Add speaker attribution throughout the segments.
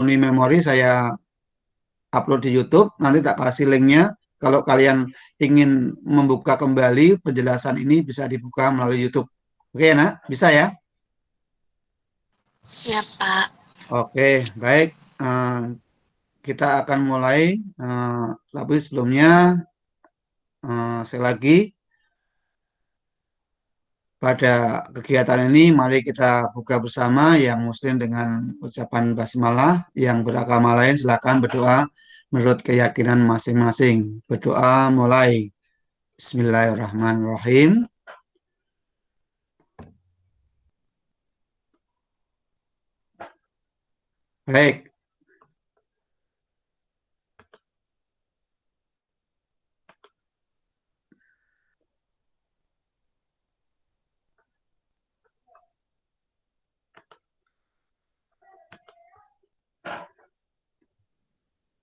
Speaker 1: memori saya upload di YouTube, nanti tak kasih linknya. Kalau kalian ingin membuka kembali penjelasan ini bisa dibuka melalui YouTube. Oke, nak? Bisa ya?
Speaker 2: Ya, Pak.
Speaker 1: Oke, baik. Kita akan mulai. Tapi sebelumnya, sekali lagi, pada kegiatan ini mari kita buka bersama yang muslim dengan ucapan basmalah, yang beragama lain silakan berdoa menurut keyakinan masing-masing. Berdoa mulai. Bismillahirrahmanirrahim. Baik.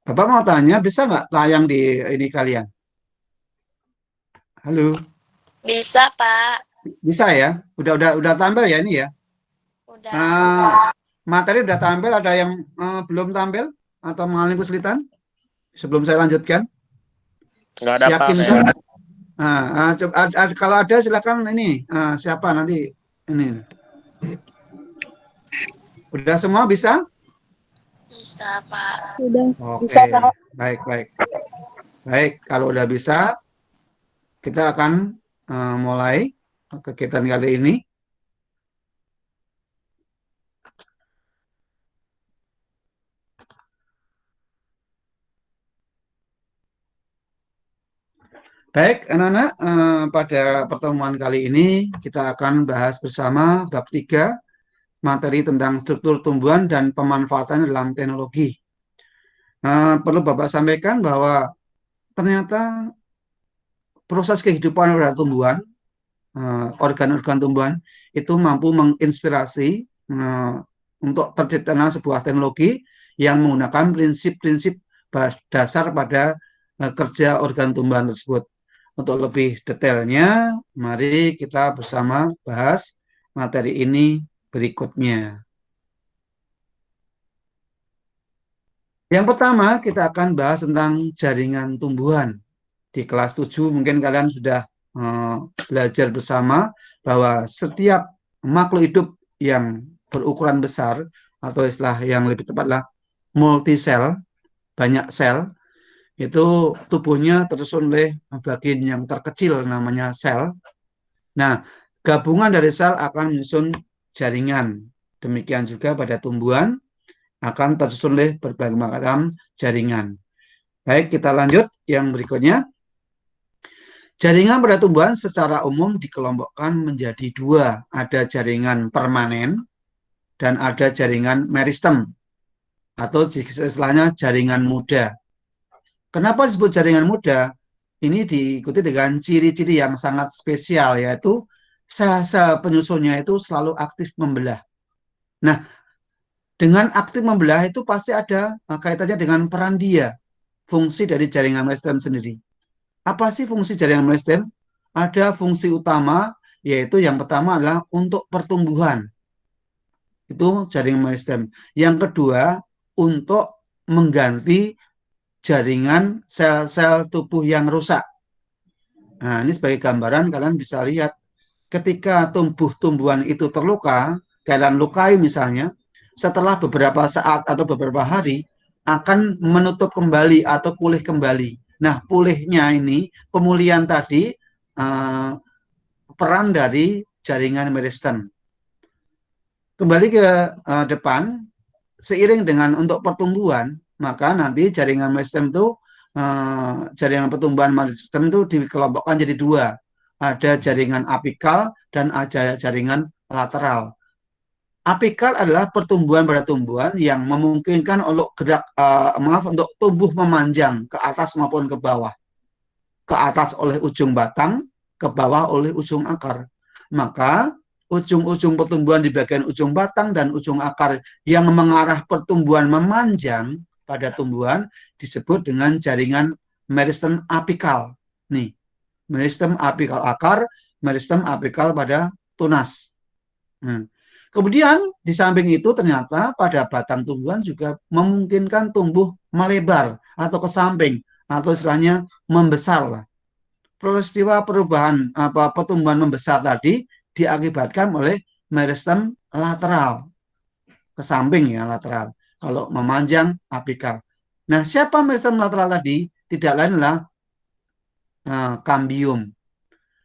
Speaker 1: Bapak mau tanya, bisa nggak tayang di ini kalian? Halo,
Speaker 2: Bisa, Pak.
Speaker 1: bisa ya? Udah tampil ya ini ya?
Speaker 2: Udah.
Speaker 1: Materi udah tampil, ada yang belum tampil atau mengalami kesulitan? Sebelum saya lanjutkan,
Speaker 3: Nggak ada, Pak.
Speaker 1: yakin kan? Kalau ada silakan ini siapa nanti ini. Udah semua bisa?
Speaker 2: Bisa, Pak.
Speaker 4: Udah.
Speaker 1: Oke,
Speaker 4: Bisa, Pak.
Speaker 1: baik. Baik, kalau udah bisa, kita akan mulai kegiatan kali ini. Baik, anak-anak, pada pertemuan kali ini kita akan bahas bersama bab 3, materi tentang struktur tumbuhan dan pemanfaatan dalam teknologi. Perlu Bapak sampaikan bahwa ternyata proses kehidupan pada tumbuhan, organ-organ tumbuhan, itu mampu menginspirasi untuk terciptanya sebuah teknologi yang menggunakan prinsip-prinsip dasar pada kerja organ tumbuhan tersebut. Untuk lebih detailnya, mari kita bersama bahas materi ini berikutnya. Yang pertama, kita akan bahas tentang jaringan tumbuhan. Di kelas 7 mungkin kalian sudah belajar bersama bahwa setiap makhluk hidup yang berukuran besar, atau istilah yang lebih tepatlah multisel, banyak sel, itu tubuhnya tersusun oleh bagian yang terkecil namanya sel. Nah, gabungan dari sel akan menyusun jaringan. Demikian juga pada tumbuhan akan tersusun oleh berbagai macam jaringan. Baik, kita lanjut yang berikutnya. Jaringan pada tumbuhan secara umum dikelompokkan menjadi dua. Ada jaringan permanen dan ada jaringan meristem, atau istilahnya jaringan muda. Kenapa disebut jaringan muda? Ini diikuti dengan ciri-ciri yang sangat spesial, yaitu sel-sel penyusunnya itu selalu aktif membelah. Nah, dengan aktif membelah itu pasti ada kaitannya dengan peran dia, fungsi dari jaringan meristem sendiri. Apa sih fungsi jaringan meristem? Ada fungsi utama, yaitu yang pertama adalah untuk pertumbuhan. Itu jaringan meristem. Yang kedua, untuk mengganti jaringan sel-sel tubuh yang rusak. Nah, ini sebagai gambaran kalian bisa lihat ketika tumbuh-tumbuhan itu terluka, kalian lukai misalnya, setelah beberapa saat atau beberapa hari akan menutup kembali atau pulih kembali. Nah, pulihnya ini, pemulihan tadi, peran dari jaringan meristem. Kembali ke depan, seiring dengan untuk pertumbuhan, maka nanti jaringan meristem itu, jaringan pertumbuhan meristem itu dikelompokkan jadi dua. Ada jaringan apikal dan ada jaringan lateral. Apikal adalah pertumbuhan pada tumbuhan yang memungkinkan untuk untuk tumbuh memanjang ke atas maupun ke bawah. Ke atas oleh ujung batang, ke bawah oleh ujung akar. Maka ujung-ujung pertumbuhan di bagian ujung batang dan ujung akar yang mengarah pertumbuhan memanjang pada tumbuhan disebut dengan jaringan meristem apikal. Nih, meristem apikal akar, meristem apikal pada tunas. Kemudian di samping itu ternyata pada batang tumbuhan juga memungkinkan tumbuh melebar atau ke samping atau istilahnya membesar lah. Peristiwa perubahan pertumbuhan membesar tadi diakibatkan oleh meristem lateral ke samping ya lateral. Kalau memanjang apikal. Nah, siapa meristem lateral tadi? Tidak lain adalah kambium.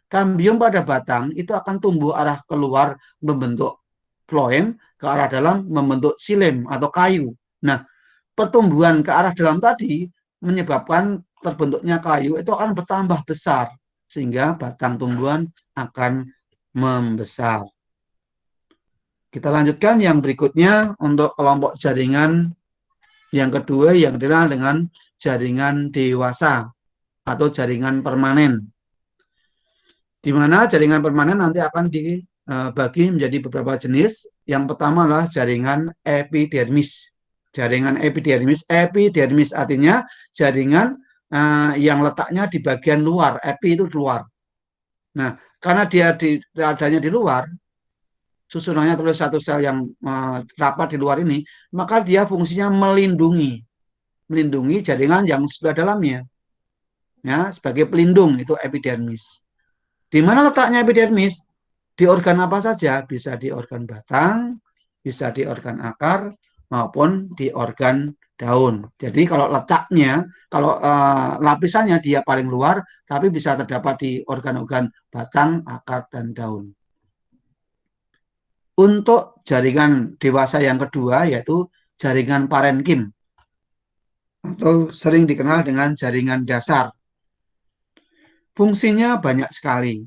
Speaker 1: Kambium pada batang itu akan tumbuh arah keluar membentuk floem, ke arah dalam membentuk silem atau kayu. Nah, pertumbuhan ke arah dalam tadi menyebabkan terbentuknya kayu itu akan bertambah besar sehingga batang tumbuhan akan membesar. Kita lanjutkan yang berikutnya untuk kelompok jaringan yang kedua yang dikenal dengan jaringan dewasa atau jaringan permanen. Di mana jaringan permanen nanti akan dibagi menjadi beberapa jenis. Yang pertama adalah jaringan epidermis. Jaringan epidermis, epidermis artinya jaringan yang letaknya di bagian luar, epi itu luar. Nah, karena dia adanya di luar, susunannya terus satu sel yang rapat di luar ini, maka dia fungsinya melindungi jaringan yang sebelah dalamnya, ya sebagai pelindung itu epidermis. Di mana letaknya epidermis? Di organ apa saja? Bisa di organ batang, bisa di organ akar, maupun di organ daun. Jadi kalau letaknya, kalau lapisannya dia paling luar, tapi bisa terdapat di organ-organ batang, akar, dan daun. Untuk jaringan dewasa yang kedua, yaitu jaringan parenkim, atau sering dikenal dengan jaringan dasar. Fungsinya banyak sekali,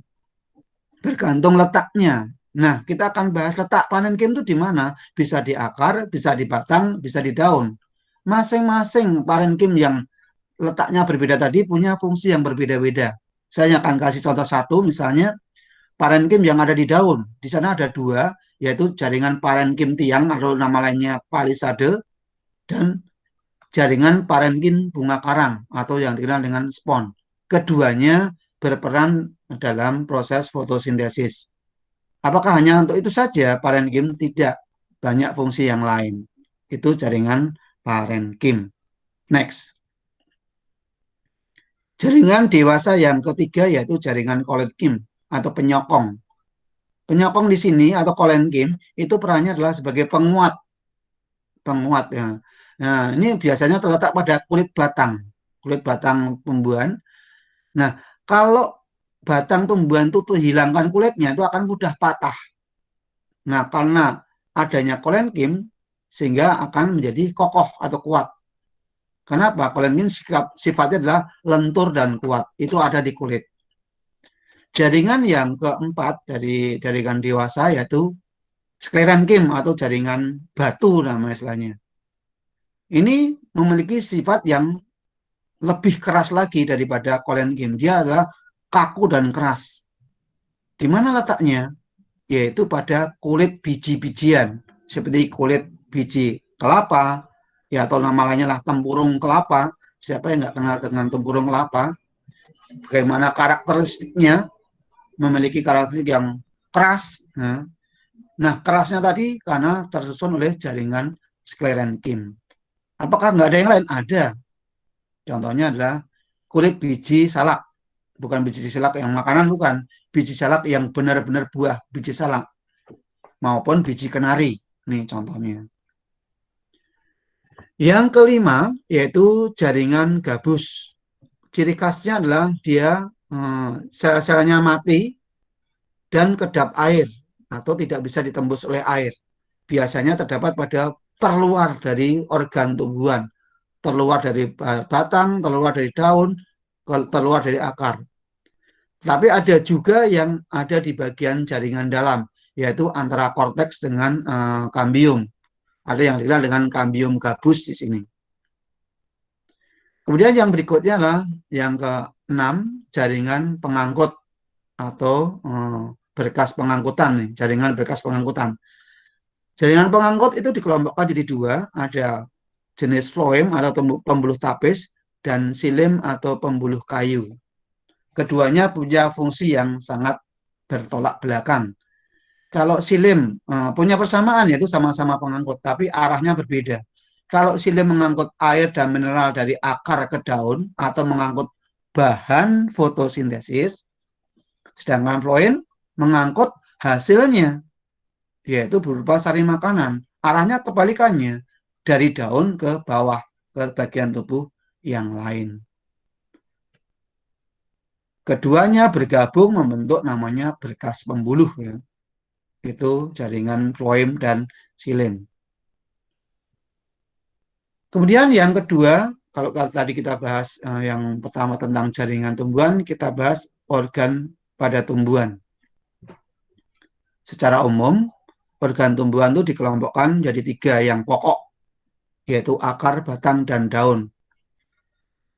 Speaker 1: tergantung letaknya. Nah, kita akan bahas letak parenkim itu di mana. Bisa di akar, bisa di batang, bisa di daun. Masing-masing parenkim yang letaknya berbeda tadi punya fungsi yang berbeda-beda. Saya akan kasih contoh satu, misalnya parenkim yang ada di daun. Di sana ada dua, yaitu jaringan parenkim tiang atau nama lainnya palisade, dan jaringan parenkim bunga karang atau yang dikenal dengan spon. Keduanya berperan dalam proses fotosintesis. Apakah hanya untuk itu saja parenkim? Tidak, banyak fungsi yang lain. Itu jaringan parenkim. Next. Jaringan dewasa yang ketiga yaitu jaringan kolenkim atau penyokong. Penyokong di sini atau kolenkim itu perannya adalah sebagai penguat. Penguat ya. Nah, ini biasanya terletak pada kulit batang tumbuhan. Nah, kalau batang tumbuhan itu hilangkan kulitnya itu akan mudah patah. Nah, karena adanya kolenkim sehingga akan menjadi kokoh atau kuat. Kenapa? Kolenkim sifatnya adalah lentur dan kuat. Itu ada di kulit. Jaringan yang keempat dari jaringan dewasa yaitu sklerenkim atau jaringan batu nama istilahnya. Ini memiliki sifat yang lebih keras lagi daripada kolenkim. Dia adalah kaku dan keras. Di mana letaknya? Yaitu pada kulit biji-bijian. Seperti kulit biji kelapa, ya atau nama lainnya lah tempurung kelapa. Siapa yang nggak kenal dengan tempurung kelapa? Bagaimana karakteristiknya? Memiliki karakteristik yang keras. Nah, kerasnya tadi karena tersusun oleh jaringan sklerenkim. Apakah nggak ada yang lain? Ada. Contohnya adalah kulit biji salak. Bukan biji salak yang makanan, bukan. Biji salak yang benar-benar buah biji salak. Maupun biji kenari. Ini contohnya. Yang kelima, yaitu jaringan gabus. Ciri khasnya adalah dia sel-selnya mati dan kedap air atau tidak bisa ditembus oleh air. Biasanya terdapat pada terluar dari organ tumbuhan, terluar dari batang, terluar dari daun, terluar dari akar. Tapi ada juga yang ada di bagian jaringan dalam, yaitu antara korteks dengan kambium. Ada yang dikenal dengan kambium gabus di sini. Kemudian yang berikutnya adalah yang ke-6, jaringan pengangkut atau berkas pengangkutan, jaringan berkas pengangkutan. Jaringan pengangkut itu dikelompokkan jadi dua, ada jenis floem atau pembuluh tapis dan silem atau pembuluh kayu. Keduanya punya fungsi yang sangat bertolak belakang. Kalau silim punya persamaan, yaitu sama-sama pengangkut, tapi arahnya berbeda. Kalau silim mengangkut air dan mineral dari akar ke daun atau mengangkut bahan fotosintesis, sedangkan floem mengangkut hasilnya, yaitu berupa sari makanan. Arahnya kebalikannya, dari daun ke bawah, ke bagian tubuh yang lain. Keduanya bergabung membentuk namanya berkas pembuluh, ya. Itu jaringan floem dan xilem. Kemudian yang kedua, kalau tadi kita bahas yang pertama tentang jaringan tumbuhan, kita bahas organ pada tumbuhan. Secara umum, organ tumbuhan itu dikelompokkan jadi 3 yang pokok, yaitu akar, batang, dan daun.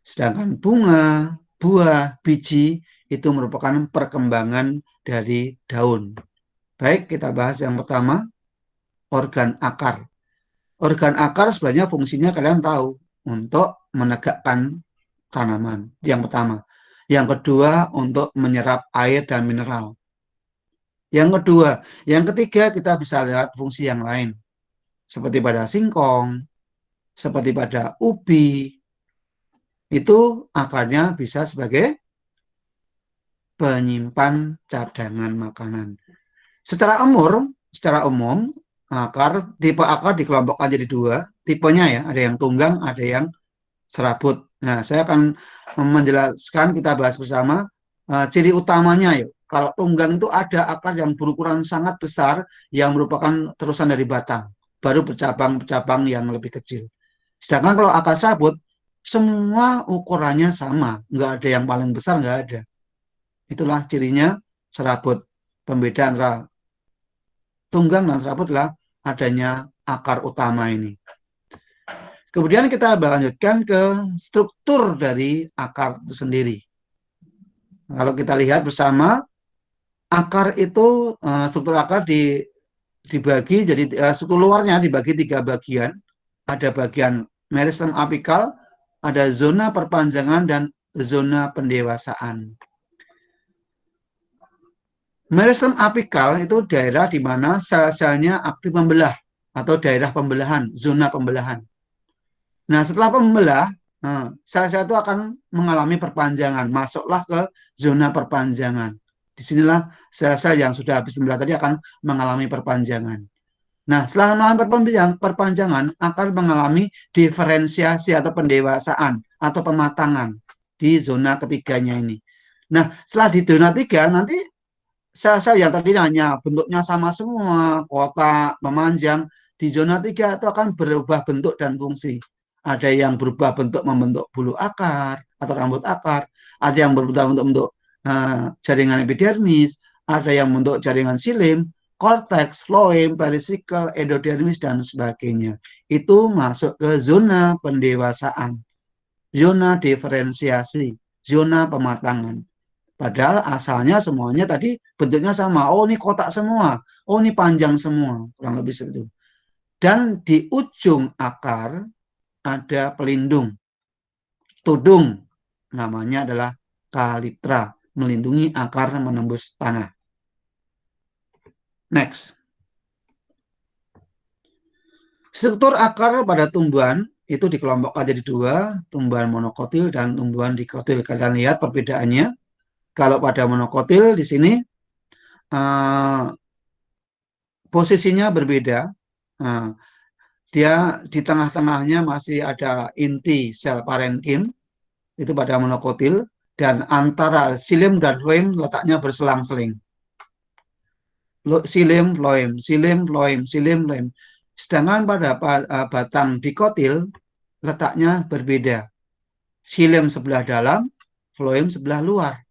Speaker 1: Sedangkan bunga, buah, biji itu merupakan perkembangan dari daun. Baik, kita bahas yang pertama, organ akar. Organ akar sebenarnya fungsinya kalian tahu, untuk menegakkan tanaman. Yang pertama. Yang kedua, untuk menyerap air dan mineral. Yang kedua, yang ketiga kita bisa lihat fungsi yang lain. Seperti pada singkong, seperti pada ubi, itu akarnya bisa sebagai penyimpan cadangan makanan. Secara umum, tipe akar dikelompokkan jadi 2, tipenya ya, ada yang tunggang, ada yang serabut. Nah, saya akan menjelaskan, kita bahas bersama ciri utamanya yuk. Kalau tunggang itu ada akar yang berukuran sangat besar yang merupakan terusan dari batang, baru bercabang-cabang yang lebih kecil. Sedangkan kalau akar serabut, semua ukurannya sama, nggak ada yang paling besar, nggak ada. Itulah cirinya serabut. Pembeda antara tunggang dan serabut adalah adanya akar utama ini. Kemudian kita lanjutkan ke struktur dari akar itu sendiri. Kalau kita lihat bersama, akar itu struktur akar dibagi jadi struktur luarnya dibagi 3 bagian. Ada bagian meristem apikal, ada zona perpanjangan dan zona pendewasaan. Meristem apikal itu daerah di mana sel-selnya aktif membelah atau daerah pembelahan, zona pembelahan. Nah, setelah pembelah, sel-sel itu akan mengalami perpanjangan, masuklah ke zona perpanjangan. Disinilah sel-sel yang sudah habis membelah tadi akan mengalami perpanjangan. Nah, setelah mengalami perpanjangan, akan mengalami diferensiasi atau pendewasaan atau pematangan di zona ketiganya ini. Nah, setelah di zona 3, nanti sel-sel yang tadi hanya bentuknya sama semua, kotak, memanjang, di zona 3 itu akan berubah bentuk dan fungsi. Ada yang berubah bentuk membentuk bulu akar atau rambut akar, ada yang berubah bentuk jaringan epidermis, ada yang membentuk jaringan xilem, korteks, floem, perisikkel, endodermis, dan sebagainya. Itu masuk ke zona pendewasaan, zona diferensiasi, zona pematangan. Padahal asalnya semuanya tadi bentuknya sama. Oh, ini kotak semua. Oh, ini panjang semua. Kurang lebih seperti itu. Dan di ujung akar ada pelindung. Tudung. Namanya adalah kalitra. Melindungi akar menembus tanah. Next. Struktur akar pada tumbuhan itu dikelompokkan jadi 2, tumbuhan monokotil dan tumbuhan dikotil. Kalian lihat perbedaannya. Kalau pada monokotil di sini posisinya berbeda. Dia di tengah-tengahnya masih ada inti sel parenkim, itu pada monokotil, dan antara xilem dan floem letaknya berselang-seling. Xilem, floem, xilem, floem, xilem, floem. Sedangkan pada batang dikotil letaknya berbeda. Xilem sebelah dalam, floem sebelah luar.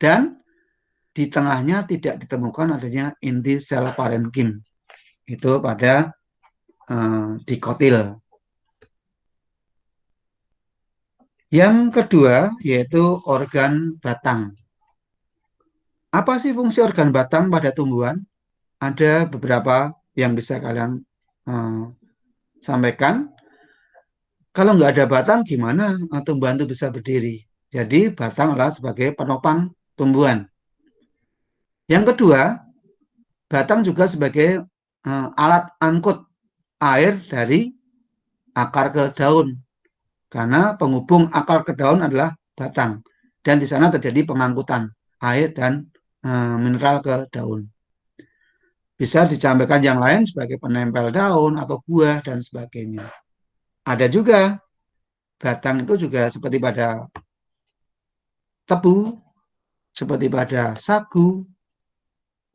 Speaker 1: Dan di tengahnya tidak ditemukan adanya inti sel parenkim. Itu pada dikotil. Yang kedua yaitu organ batang. Apa sih fungsi organ batang pada tumbuhan? Ada beberapa yang bisa kalian sampaikan. Kalau nggak ada batang, gimana tumbuhan itu bisa berdiri? Jadi batang adalah sebagai penopang tumbuhan. Yang kedua, batang juga sebagai alat angkut air dari akar ke daun. Karena penghubung akar ke daun adalah batang. Dan di sana terjadi pengangkutan air dan mineral ke daun. Bisa dicampaikan yang lain sebagai penempel daun atau buah dan sebagainya. Ada juga batang itu juga seperti pada tebu, seperti pada sagu,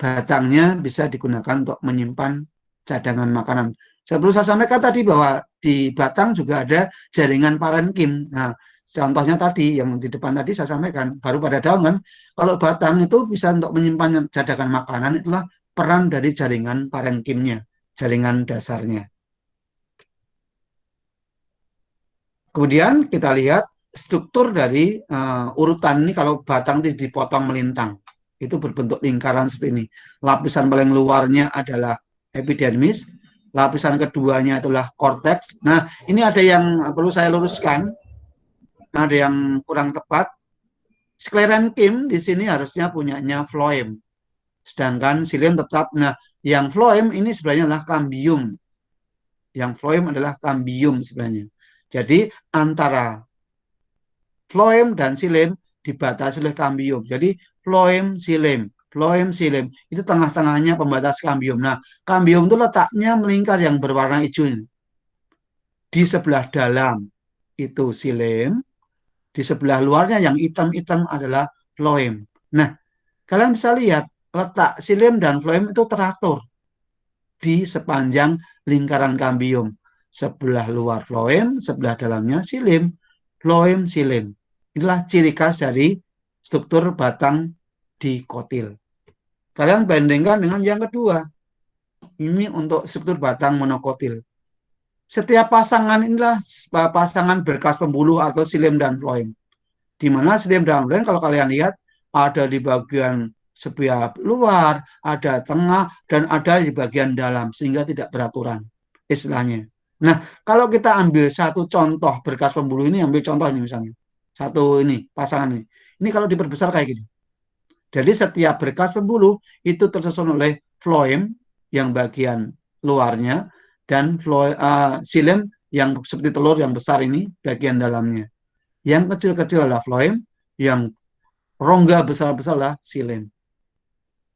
Speaker 1: batangnya bisa digunakan untuk menyimpan cadangan makanan. Perlu saya sampaikan tadi bahwa di batang juga ada jaringan parenkim. Nah, contohnya tadi yang di depan tadi saya sampaikan, baru pada daun kan, kalau batang itu bisa untuk menyimpan cadangan makanan, itulah peran dari jaringan parenkimnya, jaringan dasarnya. Kemudian kita lihat struktur dari urutan ini. Kalau batang itu dipotong melintang, itu berbentuk lingkaran seperti ini. Lapisan paling luarnya adalah epidermis, lapisan keduanya adalah korteks. Nah, ini ada yang perlu saya luruskan, ada yang kurang tepat. Sklerenkim di sini harusnya punyanya floem, sedangkan xilem tetap. Nah, yang floem ini sebenarnya adalah kambium. Yang floem adalah kambium sebenarnya. Jadi antara floem dan xilem dibatasi oleh kambium. Jadi floem, xilem itu tengah-tengahnya pembatas kambium. Nah, kambium itu letaknya melingkar yang berwarna hijau ini. Di sebelah dalam itu xilem, di sebelah luarnya yang hitam-hitam adalah floem. Nah, kalian bisa lihat letak xilem dan floem itu teratur di sepanjang lingkaran kambium. Sebelah luar floem, sebelah dalamnya xilem. Floem, xilem. Inilah ciri khas dari struktur batang dikotil. Kalian bandingkan dengan yang kedua. Ini untuk struktur batang monokotil. Setiap pasangan inilah pasangan berkas pembuluh atau xilem dan floem. Di mana xilem dan floem kalau kalian lihat ada di bagian sebelah luar, ada tengah, dan ada di bagian dalam, sehingga tidak beraturan istilahnya. Nah, kalau kita ambil satu contoh berkas pembuluh ini, ambil contoh ini misalnya. Satu ini, pasangan ini. Ini kalau diperbesar kayak gini. Jadi setiap berkas pembuluh itu tersusun oleh floem yang bagian luarnya dan xilem yang seperti telur yang besar ini bagian dalamnya. Yang kecil-kecil adalah floem, yang rongga besar-besar adalah xilem.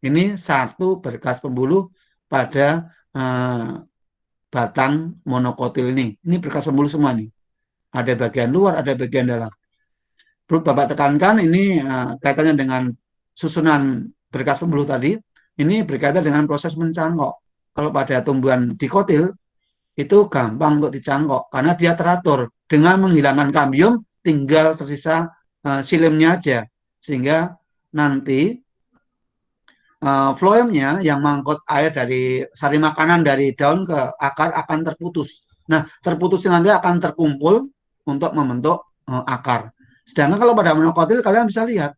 Speaker 1: Ini satu berkas pembuluh pada batang monokotil ini. Ini berkas pembuluh semua nih. Ada bagian luar, ada bagian dalam. Perlu Bapak tekankan ini kaitannya dengan susunan berkas pembuluh tadi. Ini berkaitan dengan proses mencangkok. Kalau pada tumbuhan dikotil, itu gampang untuk dicangkok karena dia teratur. Dengan menghilangkan kambium, tinggal tersisa xilem-nya aja. Sehingga nanti floemnya yang mengangkut air dari sari makanan dari daun ke akar akan terputus. Nah, terputusnya nanti akan terkumpul untuk membentuk akar. Sedangkan kalau pada monokotil kalian bisa lihat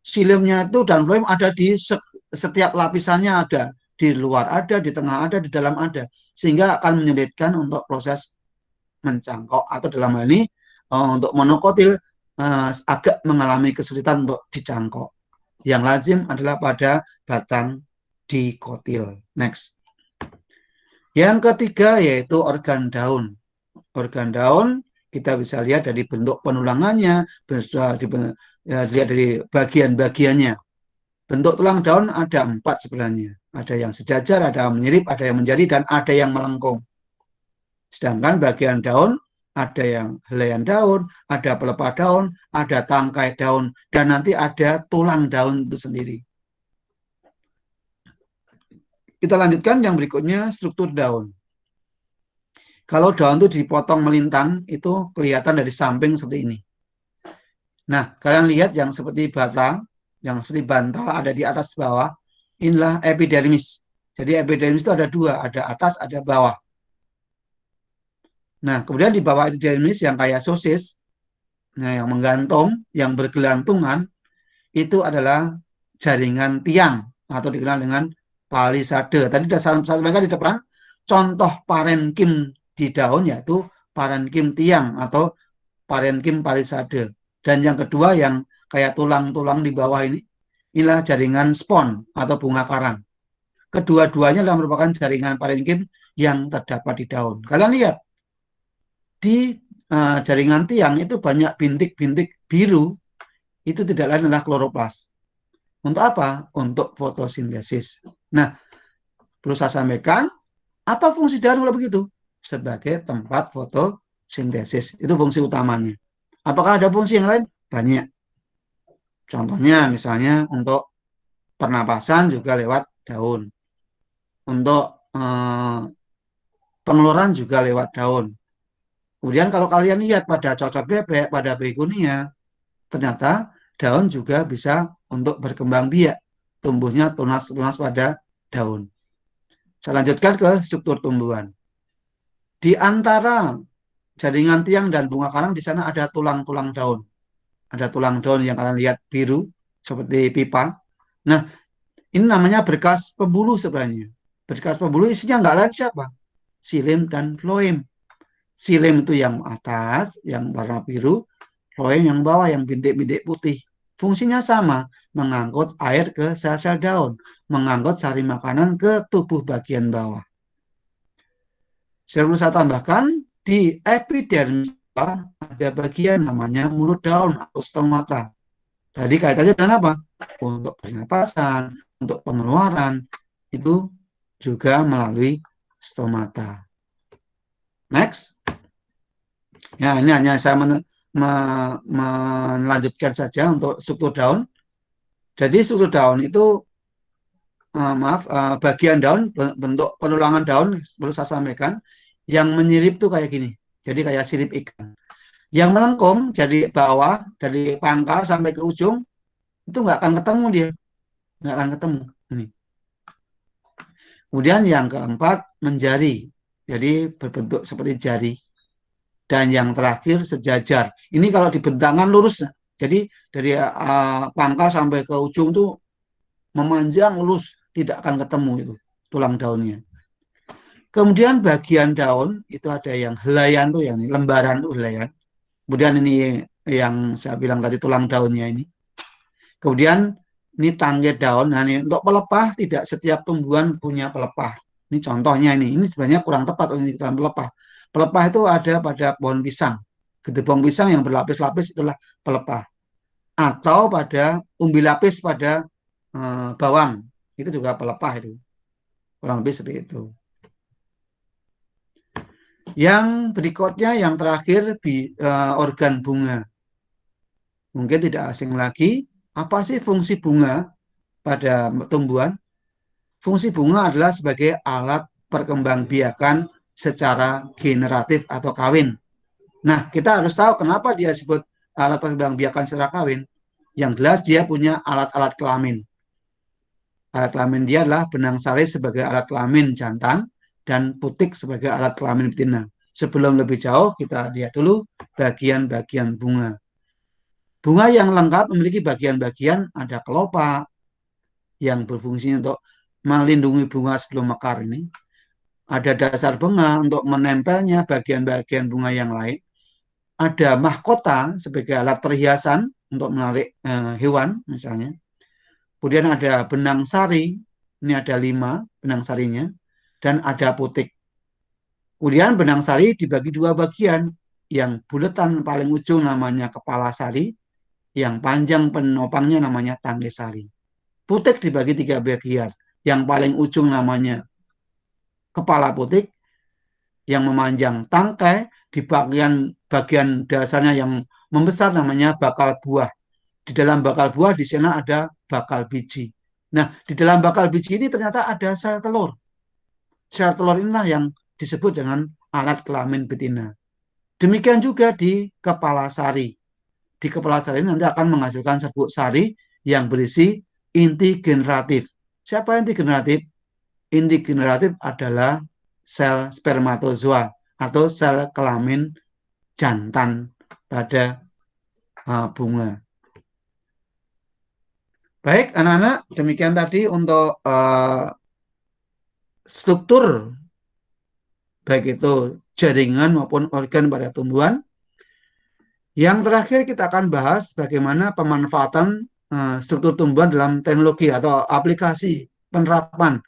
Speaker 1: xilem-nya itu dan floem ada di setiap lapisannya, ada di luar ada, di tengah ada, di dalam ada, sehingga akan menyulitkan untuk proses mencangkok atau dalam hal ini untuk monokotil agak mengalami kesulitan untuk dicangkok. Yang lazim adalah pada batang dikotil. Next. Yang ketiga yaitu organ daun. Organ daun kita bisa lihat dari bentuk penulangannya, bisa dilihat dari bagian-bagiannya. Bentuk tulang daun ada 4 sebenarnya. Ada yang sejajar, ada yang menyirip, ada yang menjadi, dan ada yang melengkung. Sedangkan bagian daun ada yang helaian daun, ada pelepah daun, ada tangkai daun, dan nanti ada tulang daun itu sendiri. Kita lanjutkan yang berikutnya, struktur daun. Kalau daun itu dipotong melintang, itu kelihatan dari samping seperti ini. Nah, kalian lihat yang seperti batang, yang seperti bantal ada di atas bawah, inilah epidermis. Jadi epidermis itu ada 2, ada atas, ada bawah. Nah, kemudian di bawah epidermis yang kayak sosis, nah yang menggantung, yang bergelantungan, itu adalah jaringan tiang atau dikenal dengan palisade. Tadi saya sampaikan di depan, contoh parenkim di daun yaitu parenkim tiang atau parenkim palisade. Dan yang kedua yang kayak tulang-tulang di bawah ini, inilah jaringan spon atau bunga karang. Kedua-duanya adalah merupakan jaringan parenkim yang terdapat di daun. Kalian lihat, di jaringan tiang itu banyak bintik-bintik biru, itu tidak lain adalah kloroplas. Untuk apa? Untuk fotosintesis. Nah, perlu saya sampaikan, apa fungsi daun kalau begitu? Sebagai tempat fotosintesis. Itu fungsi utamanya. Apakah ada fungsi yang lain? Banyak. Contohnya misalnya untuk pernapasan juga lewat daun. Untuk pengeluaran juga lewat daun. Kemudian kalau kalian lihat pada cocok bebek, pada begonia, ternyata daun juga bisa untuk berkembang biak. Tumbuhnya tunas-tunas pada daun. Saya lanjutkan ke struktur tumbuhan. Di antara jaringan tiang dan bunga karang di sana ada tulang-tulang daun. Ada tulang daun yang kalian lihat biru seperti pipa. Nah, ini namanya berkas pembuluh sebenarnya. Berkas pembuluh isinya nggak lain siapa? Xilem dan floem. Xilem itu yang atas, yang warna biru. Floem yang bawah, yang bintik-bintik putih. Fungsinya sama, mengangkut air ke sel-sel daun, mengangkut sari makanan ke tubuh bagian bawah. Saya perlu saya tambahkan, di epidermis ada bagian namanya mulut daun atau stomata. Tadi kaitannya dengan apa? Untuk pernapasan, untuk pengeluaran, itu juga melalui stomata. Next. Ya, ini hanya saya melanjutkan saja untuk struktur daun. Jadi struktur daun itu, bagian daun, bentuk penulangan daun, perlu saya sampaikan, yang menyirip tuh kayak gini. Jadi kayak sirip ikan. Yang melengkung jadi bawah, dari pangkal sampai ke ujung, itu nggak akan ketemu dia. Nggak akan ketemu. Ini. Kemudian yang keempat, menjari. Jadi berbentuk seperti jari. Dan yang terakhir, sejajar. Ini kalau dibentangan lurus. Jadi dari pangkal sampai ke ujung tuh memanjang lurus. Tidak akan ketemu itu tulang daunnya. Kemudian bagian daun itu ada yang helaian tuh, yang ini, lembaran tuh helaian. Kemudian ini yang saya bilang tadi tulang daunnya ini. Kemudian ini tangkai daun. Nah, ini untuk pelepah tidak setiap tumbuhan punya pelepah. Ini contohnya ini. Ini sebenarnya kurang tepat untuk dalam pelepah. Pelepah itu ada pada pohon pisang. Gedebong pisang yang berlapis-lapis itulah pelepah. Atau pada umbi lapis pada bawang. Itu juga pelepah itu. Kurang lebih seperti itu. Yang berikutnya, yang terakhir, organ bunga. Mungkin tidak asing lagi, apa sih fungsi bunga pada tumbuhan? Fungsi bunga adalah sebagai alat perkembangbiakan secara generatif atau kawin. Nah, kita harus tahu kenapa dia disebut alat perkembangbiakan secara kawin. Yang jelas dia punya alat-alat kelamin. Alat kelamin dia adalah benang sari sebagai alat kelamin jantan, dan putik sebagai alat kelamin betina. Sebelum lebih jauh, kita lihat dulu bagian-bagian bunga. Bunga yang lengkap memiliki bagian-bagian, ada kelopak yang berfungsi untuk melindungi bunga sebelum mekar ini. Ada dasar bunga untuk menempelnya bagian-bagian bunga yang lain. Ada mahkota sebagai alat perhiasan untuk menarik hewan misalnya. Kemudian ada benang sari, ini ada 5 benang sarinya, dan ada putik. Kemudian benang sari dibagi 2 bagian, yang buletan paling ujung namanya kepala sari, yang panjang penopangnya namanya tangkai sari. Putik dibagi 3 bagian, yang paling ujung namanya kepala putik, yang memanjang tangkai, di bagian dasarnya yang membesar namanya bakal buah. Di dalam bakal buah di sana ada bakal biji. Nah, di dalam bakal biji ini ternyata ada sel telur. Sel telur inilah yang disebut dengan alat kelamin betina. Demikian juga di kepala sari. Di kepala sari ini nanti akan menghasilkan serbuk sari yang berisi inti generatif. Siapa inti generatif? Inti generatif adalah sel spermatozoa atau sel kelamin jantan pada bunga. Baik, anak-anak, demikian tadi untuk struktur baik itu jaringan maupun organ pada tumbuhan. Yang terakhir kita akan bahas bagaimana pemanfaatan struktur tumbuhan dalam teknologi atau aplikasi penerapan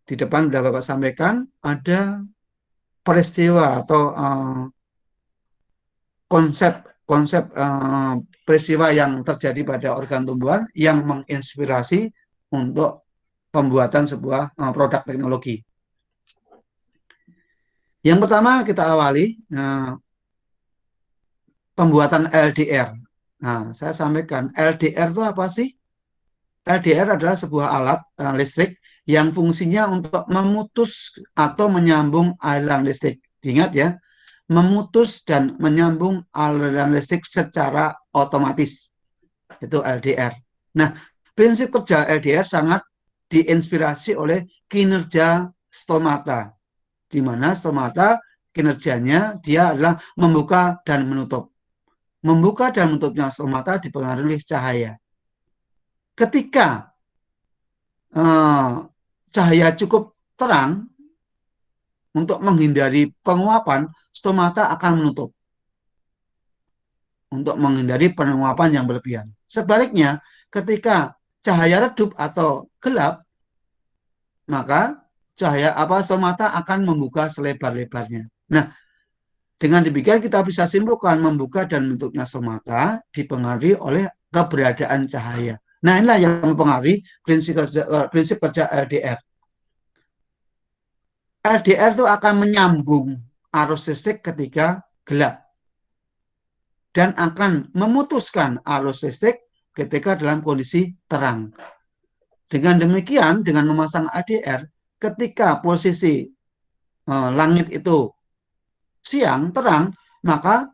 Speaker 1: di depan sudah Bapak sampaikan, ada peristiwa atau konsep peristiwa yang terjadi pada organ tumbuhan yang menginspirasi untuk pembuatan sebuah produk teknologi. Yang pertama kita awali pembuatan LDR. Nah, saya sampaikan LDR itu apa sih? LDR adalah sebuah alat listrik yang fungsinya untuk memutus atau menyambung aliran listrik. Ingat ya, memutus dan menyambung aliran listrik secara otomatis. Itu LDR. Nah, prinsip kerja LDR sangat diinspirasi oleh kinerja stomata, di mana stomata kinerjanya dia adalah membuka dan menutup. Membuka dan menutupnya stomata dipengaruhi cahaya. Ketika cahaya cukup terang untuk menghindari penguapan, stomata akan menutup untuk menghindari penguapan yang berlebihan. Sebaliknya, ketika cahaya redup atau gelap, maka stomata akan membuka selebar-lebarnya. Nah, dengan demikian kita bisa simpulkan membuka dan menutupnya stomata dipengaruhi oleh keberadaan cahaya. Nah, inilah yang mempengaruhi prinsip kerja LDR. LDR itu akan menyambung arus listrik ketika gelap dan akan memutuskan arus listrik ketika dalam kondisi terang. Dengan demikian, dengan memasang LDR, ketika posisi langit itu siang, terang, maka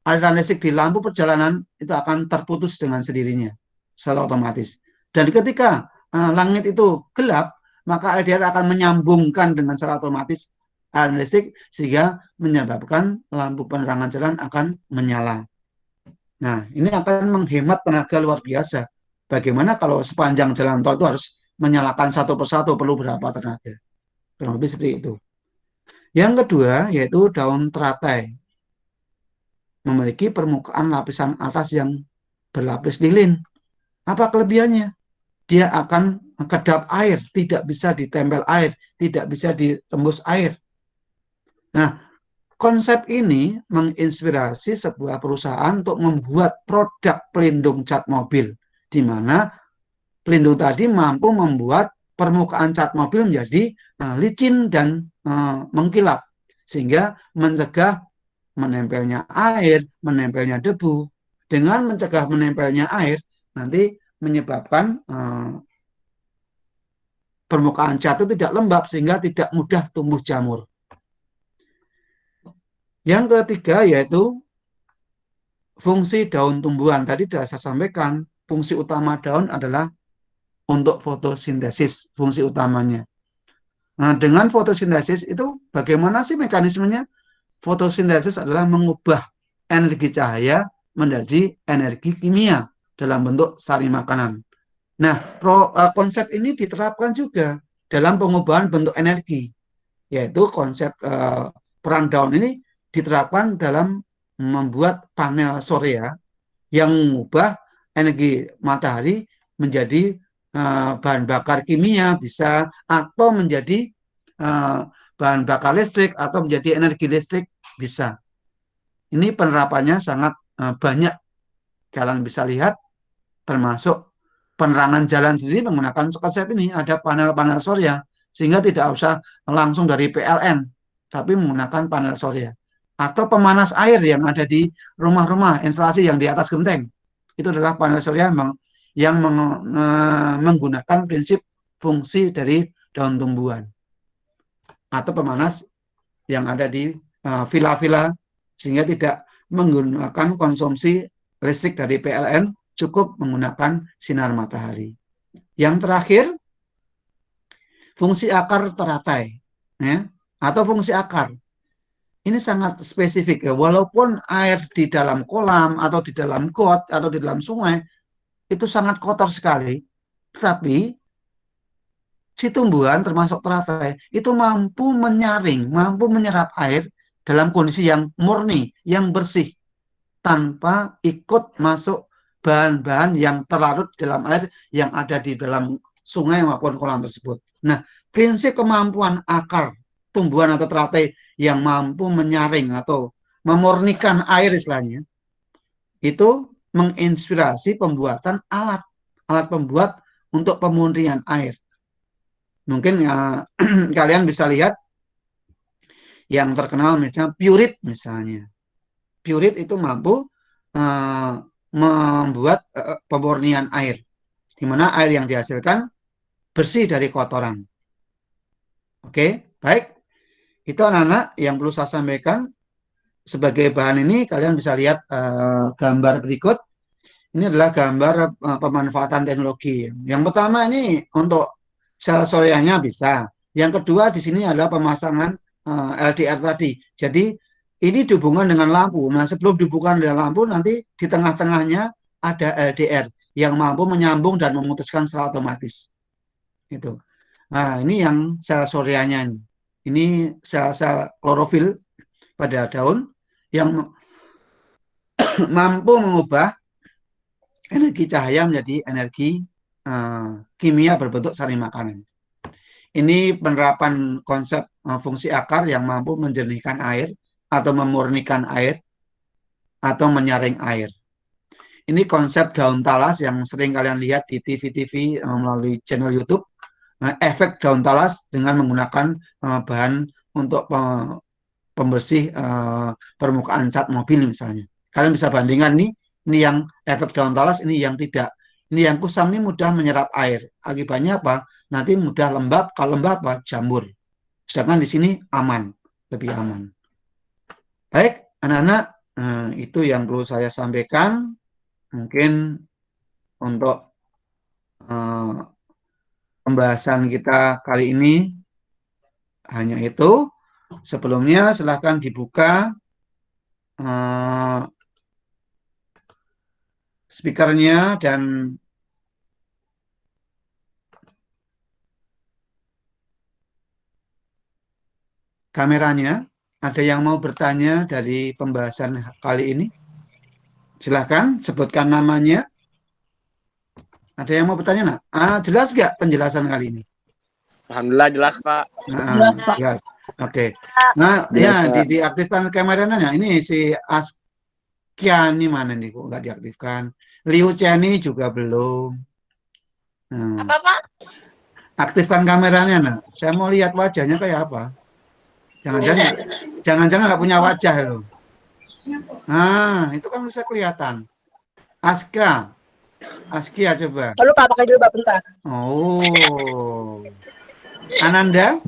Speaker 1: aliran listrik di lampu perjalanan itu akan terputus dengan sendirinya, secara otomatis. Dan ketika langit itu gelap, maka LDR akan menyambungkan dengan secara otomatis aliran listrik sehingga menyebabkan lampu penerangan jalan akan menyala. Nah, ini akan menghemat tenaga luar biasa. Bagaimana kalau sepanjang jalan tol itu harus menyalakan satu persatu, perlu berapa tenaga? Kurang lebih seperti itu. Yang kedua yaitu daun teratai. Memiliki permukaan lapisan atas yang berlapis lilin. Apa kelebihannya? Dia akan kedap air, tidak bisa ditempel air, tidak bisa ditembus air. Nah, konsep ini menginspirasi sebuah perusahaan untuk membuat produk pelindung cat mobil, di mana pelindung tadi mampu membuat permukaan cat mobil menjadi licin dan mengkilap, sehingga mencegah menempelnya air, menempelnya debu. Dengan mencegah menempelnya air, nanti menyebabkan permukaan cat itu tidak lembab sehingga tidak mudah tumbuh jamur. Yang ketiga yaitu fungsi daun tumbuhan. Tadi sudah saya sampaikan, fungsi utama daun adalah untuk fotosintesis, fungsi utamanya. Nah, dengan fotosintesis itu bagaimana sih mekanismenya? Fotosintesis adalah mengubah energi cahaya menjadi energi kimia dalam bentuk sari makanan. Nah, konsep ini diterapkan juga dalam pengubahan bentuk energi, yaitu konsep peran daun ini diterapkan dalam membuat panel surya yang mengubah energi matahari menjadi bahan bakar kimia bisa, atau menjadi bahan bakar listrik, atau menjadi energi listrik bisa. Ini penerapannya sangat banyak. Kalian bisa lihat termasuk penerangan jalan sendiri menggunakan konsep ini. Ada panel-panel surya sehingga tidak usah langsung dari PLN, tapi menggunakan panel surya. Atau pemanas air yang ada di rumah-rumah, instalasi yang di atas genteng, itu adalah panel surya yang menggunakan prinsip fungsi dari daun tumbuhan. Atau pemanas yang ada di villa-villa, sehingga tidak menggunakan konsumsi listrik dari PLN, cukup menggunakan sinar matahari. Yang terakhir, fungsi akar teratai, ya, atau fungsi akar. Ini sangat spesifik ya. Walaupun air di dalam kolam atau di dalam got atau di dalam sungai itu sangat kotor sekali, tetapi si tumbuhan termasuk teratai itu mampu menyaring, mampu menyerap air dalam kondisi yang murni, yang bersih, tanpa ikut masuk bahan-bahan yang terlarut dalam air yang ada di dalam sungai maupun kolam tersebut. Nah, prinsip kemampuan akar tumbuhan atau teratai yang mampu menyaring atau memurnikan air istilahnya, itu menginspirasi pembuatan alat pembuat untuk pemurnian air. Mungkin kalian bisa lihat yang terkenal misalnya Purit misalnya. Purit itu mampu membuat pemurnian air, di mana air yang dihasilkan bersih dari kotoran. Oke, baik. Itu anak-anak yang perlu saya sampaikan. Sebagai bahan ini kalian bisa lihat gambar berikut. Ini adalah gambar pemanfaatan teknologi. Yang pertama ini untuk sel soreanya bisa. Yang kedua di sini adalah pemasangan LDR tadi. Jadi ini dihubungkan dengan lampu. Nah, sebelum dihubungkan dengan lampu, nanti di tengah-tengahnya ada LDR yang mampu menyambung dan memutuskan secara otomatis. Itu. Nah, ini yang sel soreanya ini. Ini sel-sel klorofil pada daun yang mampu mengubah energi cahaya menjadi energi kimia berbentuk sari makanan. Ini penerapan konsep fungsi akar yang mampu menjernihkan air atau memurnikan air atau menyaring air. Ini konsep daun talas yang sering kalian lihat di TV-TV melalui channel YouTube. Efek daun talas dengan menggunakan bahan untuk pembersih permukaan cat mobil misalnya. Kalian bisa bandingkan nih, ini yang efek daun talas, ini yang tidak. Ini yang kusam ini mudah menyerap air. Akibatnya apa? Nanti mudah lembab, kalau lembab apa? Jamur. Sedangkan di sini aman, lebih aman. Baik, anak-anak, itu yang perlu saya sampaikan. Mungkin untuk pembahasan kita kali ini hanya itu. Sebelumnya silahkan dibuka speakernya dan kameranya. Ada yang mau bertanya dari pembahasan kali ini? Silahkan sebutkan namanya. Ada yang mau bertanya, nak? Jelas nggak penjelasan kali ini?
Speaker 3: Alhamdulillah jelas, Pak.
Speaker 4: Jelas, Pak.
Speaker 1: Jelas. Oke. Nah, ya diaktifkan kameranya. Ini si Askia ini mana nih? Kok nggak diaktifkan? Liu Cheni juga belum.
Speaker 2: Apa, Pak?
Speaker 1: Aktifkan kameranya, nak. Saya mau lihat wajahnya kayak apa. Jangan-jangan nggak punya wajah itu. Nah, itu kan bisa kelihatan. Askia coba.
Speaker 4: Lalu Pak pakai jilbab bentar.
Speaker 1: Oh. Ananda?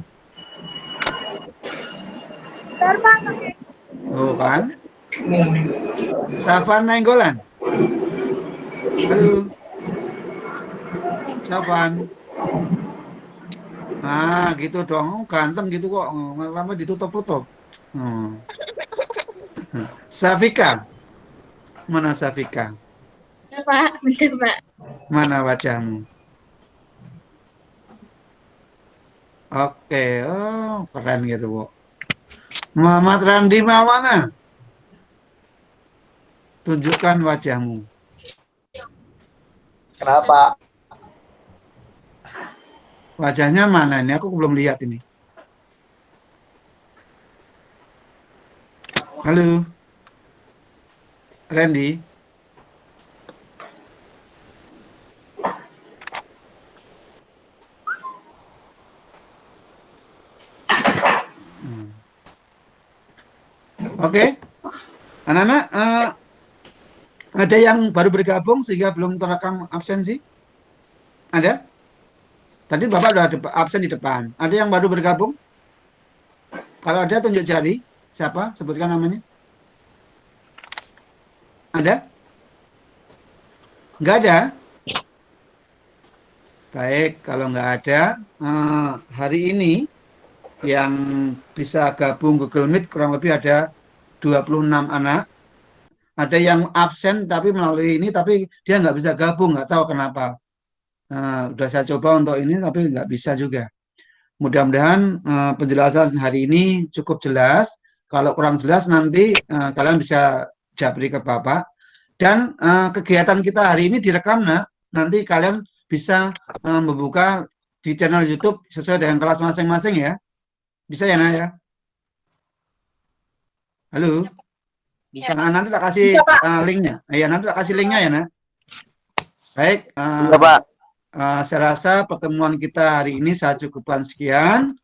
Speaker 1: Oh kan? Safan Nainggolan? Halo. Safan. Gitu dong. Ganteng gitu kok. Lama ditutup-tutup. Safika. Mana Safika?
Speaker 2: Ya, Pak. Benar, Pak.
Speaker 1: Mana wajahmu? Oke. Oh, keren gitu, Bu. Muhammad Randi mana? Tunjukkan wajahmu.
Speaker 5: Kenapa?
Speaker 1: Wajahnya mana ini? Aku belum lihat ini. Halo. Randy. Oke. Anak-anak, ada yang baru bergabung sehingga belum terekam absensi? Ada? Tadi Bapak sudah absen di depan. Ada yang baru bergabung? Kalau ada tunjuk jari. Siapa? Sebutkan namanya. Ada? Enggak ada? Baik, kalau nggak ada, hari ini yang bisa gabung Google Meet kurang lebih ada 26 anak. Ada yang absen tapi melalui ini, tapi dia nggak bisa gabung, nggak tahu kenapa. Udah saya coba untuk ini, tapi nggak bisa juga. Mudah-mudahan penjelasan hari ini cukup jelas. Kalau kurang jelas nanti kalian bisa japri ke Bapak. Dan kegiatan kita hari ini direkam, nak. Nanti kalian bisa membuka di channel YouTube sesuai dengan kelas masing-masing ya. Bisa ya, Nak ya? Halo?
Speaker 3: Bisa.
Speaker 1: Nah, nanti tak kasih
Speaker 4: Bisa, Pak.
Speaker 1: linknya. Iya, nanti tak kasih linknya ya, Nak. Baik,
Speaker 3: Iya, Pak.
Speaker 1: saya rasa pertemuan kita hari ini saya cukupkan sekian.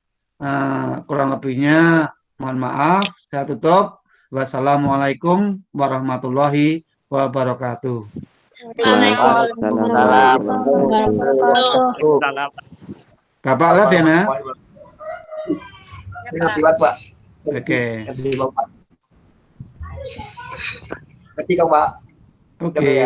Speaker 1: Kurang lebihnya mohon maaf. Saya tutup. Wassalamualaikum warahmatullahi wabarakatuh.
Speaker 2: Waalaikumsalam.
Speaker 3: Salam.
Speaker 1: Bapak live ya, Nak?
Speaker 5: Lewat Pak.
Speaker 1: Oke.
Speaker 5: Ngerti kan Pak?
Speaker 1: Oke.